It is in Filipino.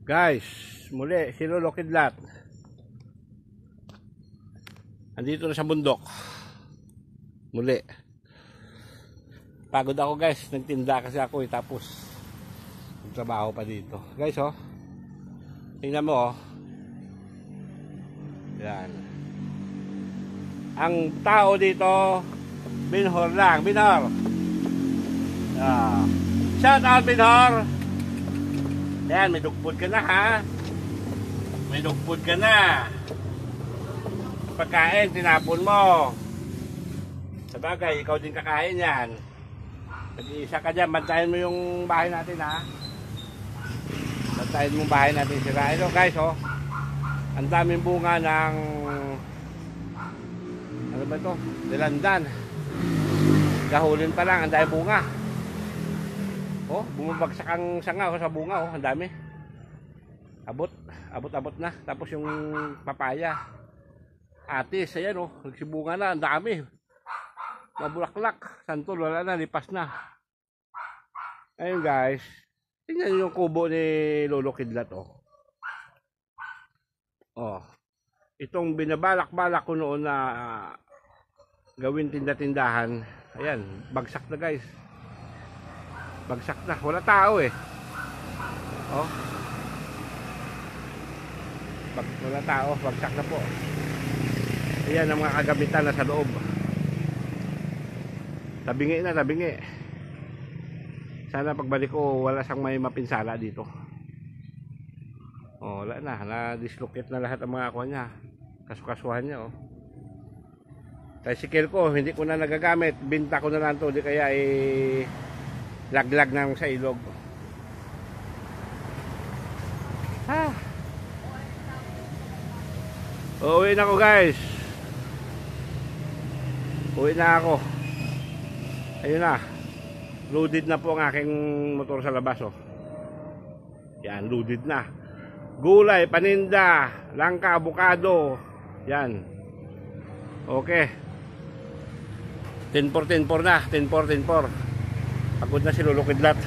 Guys, muli, si Lolo Kidlat. Andito na sa bundok. Muli. Pagod ako guys, nagtinda kasi ako tapos nagtrabaho pa dito. Guys oh, tingnan mo oh. Yan. Ang tao dito, Binhor lang, Binhor. Shout out Binhor. Yan, may dugpod ka na ha. May dugpod ka na. Pagkain, tinapon mo. Sabagay, ikaw din kakain yan. Nag-iisa ka dyan, bantayan mo yung bahay natin ha. Bantayan mo yung bahay natin sila. Ito guys oh, ang daming bunga ng ano ba ito? Dilandan. Gahulin pa lang, ang daming bunga. Oh, bumabagsak ang sanga oh, sa bunga oh, ang dami. Abot na. Tapos yung papaya. Atis, ayan oh, nagsibunga na, ang dami. Mabulaklak, santol, wala na, lipas na. Ayun guys, tingnan nyo yung kubo ni Lolo Kidlat oh. Oh, itong binabalak-balak ko noon na gawin tinda-tindahan. Ayan, bagsak na guys. Bagsak na, wala tao eh. Oh. Wala tao, bagsak na po. Ayan ang mga kagamitan na sa loob. Tabingi na, tabingi. Sana pagbalik ko wala sang may mapinsala dito. Oh, wala na, na-dislocate na lahat ang mga kuha niya. Kasukasuhan niya oh. Tricycle ko, hindi ko na nagagamit. Binta ko na lang to, di kaya laglag na sa ilog. Uwi na ako guys. Uwi na ako. Ayun na. Loaded na po ang aking motor sa labas oh. Yan, loaded na. Gulay, paninda, langka, abukado. Yan. Okay. 10-4 na, 10-4. Pagod na si Lolo Kidlat.